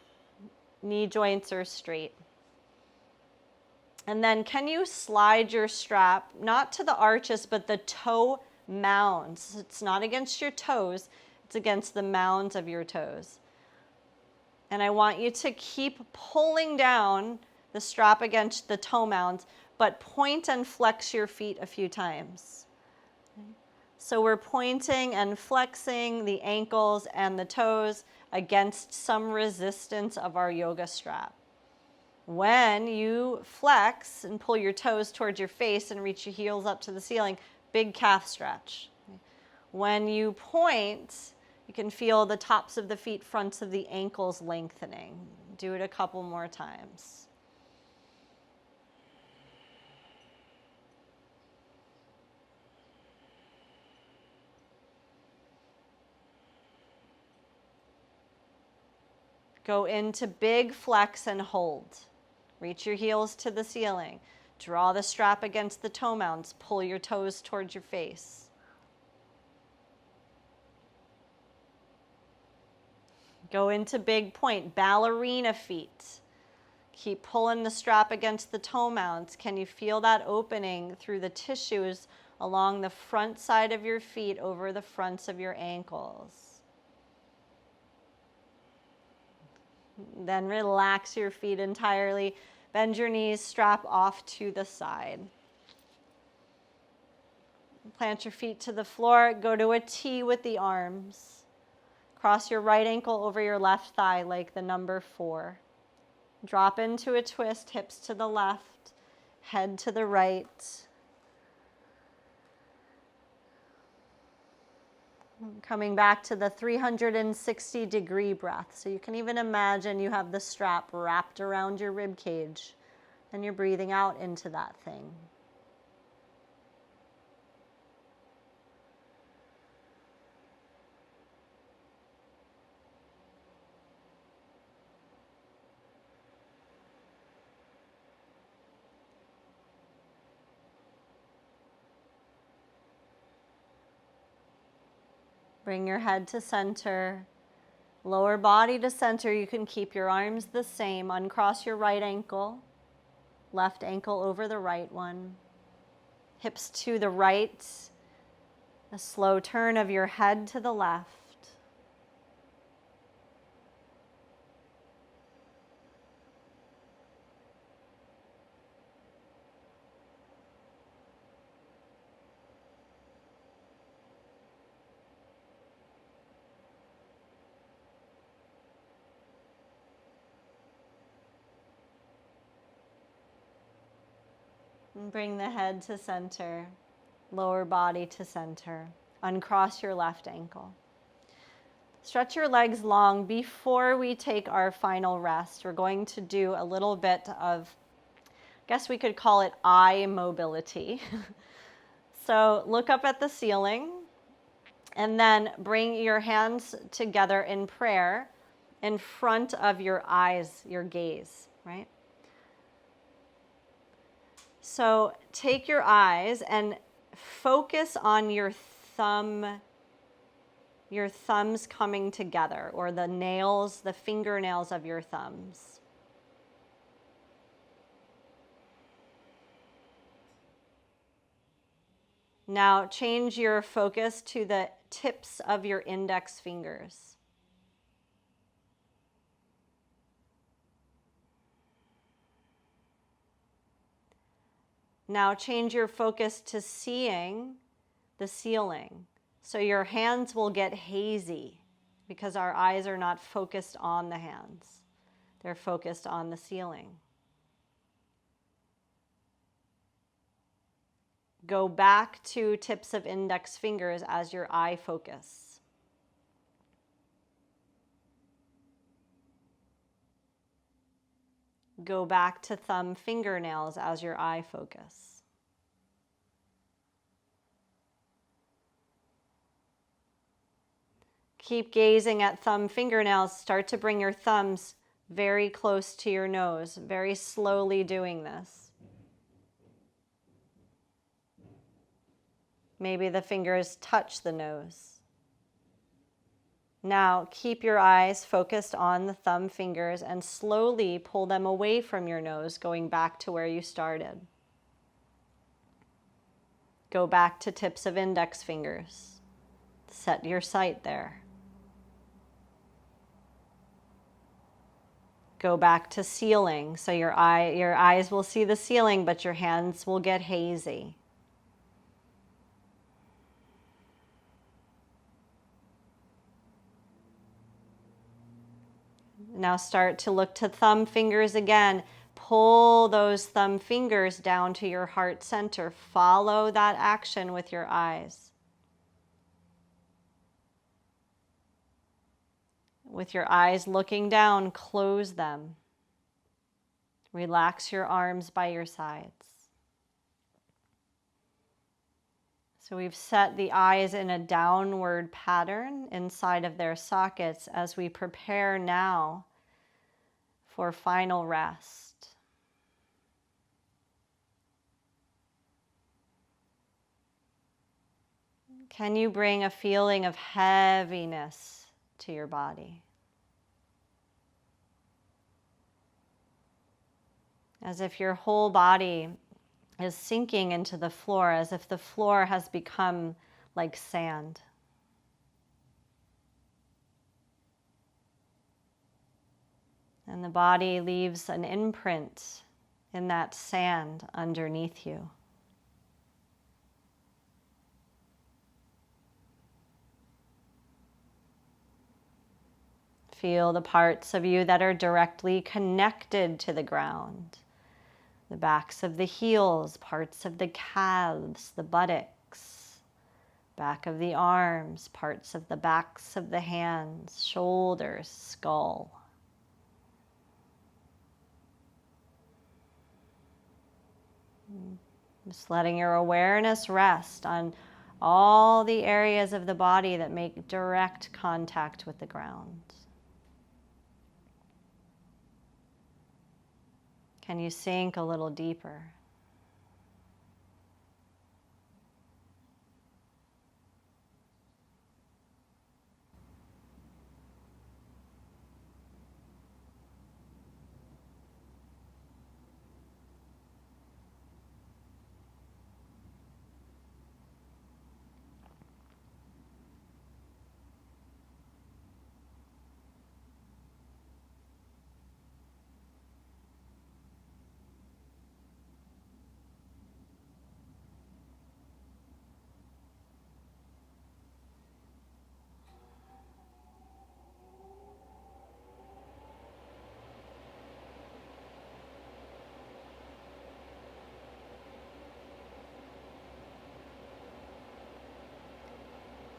Knee joints are straight. And then can you slide your strap, not to the arches, but the toe mounds. It's not against your toes, it's against the mounds of your toes. And I want you to keep pulling down the strap against the toe mounds, but point and flex your feet a few times. So we're pointing and flexing the ankles and the toes against some resistance of our yoga strap. When you flex and pull your toes towards your face and reach your heels up to the ceiling, big calf stretch. When you point, you can feel the tops of the feet, fronts of the ankles lengthening. Do it a couple more times. Go into big flex and hold. Reach your heels to the ceiling. Draw the strap against the toe mounds. Pull your toes towards your face. Go into big point, ballerina feet. Keep pulling the strap against the toe mounds. Can you feel that opening through the tissues along the front side of your feet over the fronts of your ankles? Then relax your feet entirely. Bend your knees, strap off to the side. Plant your feet to the floor. Go to a T with the arms. Cross your right ankle over your left thigh like the number 4. Drop into a twist, hips to the left, head to the right. Coming back to the 360-degree breath. So you can even imagine you have the strap wrapped around your rib cage and you're breathing out into that thing. Bring your head to center, lower body to center. You can keep your arms the same. Uncross your right ankle, left ankle over the right one. Hips to the right, a slow turn of your head to the left. And bring the head to center, lower body to center. Uncross your left ankle. Stretch your legs long. Before we take our final rest, we're going to do a little bit of, I guess we could call it eye mobility. So look up at the ceiling and then bring your hands together in prayer in front of your eyes, your gaze, right? So take your eyes and focus on your thumbs coming together, or the nails, the fingernails of your thumbs. Now change your focus to the tips of your index fingers. Now change your focus to seeing the ceiling. So your hands will get hazy because our eyes are not focused on the hands. They're focused on the ceiling. Go back to tips of index fingers as your eye focus. Go back to thumb fingernails as your eye focus. Keep gazing at thumb fingernails. Start to bring your thumbs very close to your nose, very slowly doing this. Maybe the fingers touch the nose. Now keep your eyes focused on the thumb fingers and slowly pull them away from your nose, going back to where you started. Go back to tips of index fingers. Set your sight there. Go back to ceiling, so your eyes will see the ceiling, but your hands will get hazy. Now start to look to thumb fingers again. Pull those thumb fingers down to your heart center. Follow that action with your eyes. With your eyes looking down, close them. Relax your arms by your sides. So we've set the eyes in a downward pattern inside of their sockets as we prepare now for final rest. Can you bring a feeling of heaviness to your body? As if your whole body is sinking into the floor, as if the floor has become like sand. And the body leaves an imprint in that sand underneath you. Feel the parts of you that are directly connected to the ground. The backs of the heels, parts of the calves, the buttocks, back of the arms, parts of the backs of the hands, shoulders, skull. Just letting your awareness rest on all the areas of the body that make direct contact with the ground. Can you sink a little deeper?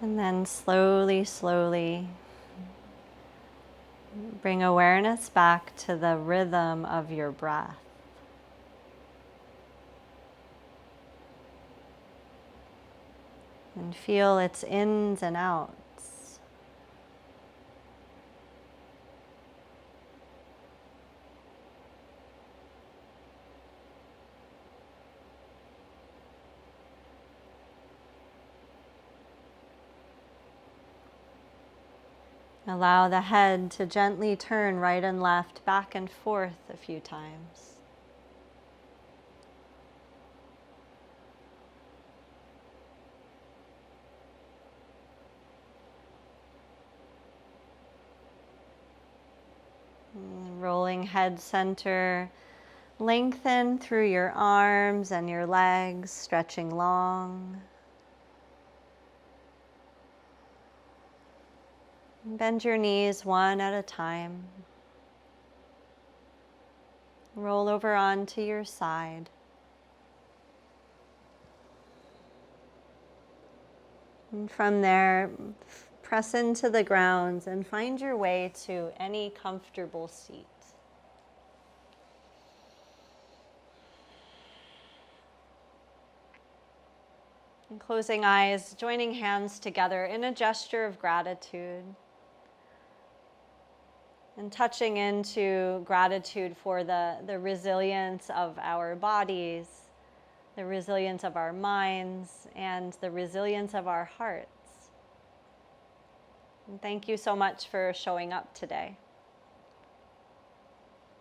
And then slowly, slowly bring awareness back to the rhythm of your breath. And feel its ins and outs. Allow the head to gently turn right and left, back and forth a few times. Rolling head center, lengthen through your arms and your legs, stretching long. Bend your knees one at a time. Roll over onto your side. And from there, press into the ground and find your way to any comfortable seat. And closing eyes, joining hands together in a gesture of gratitude. And touching into gratitude for the resilience of our bodies, the resilience of our minds, and the resilience of our hearts. And thank you so much for showing up today.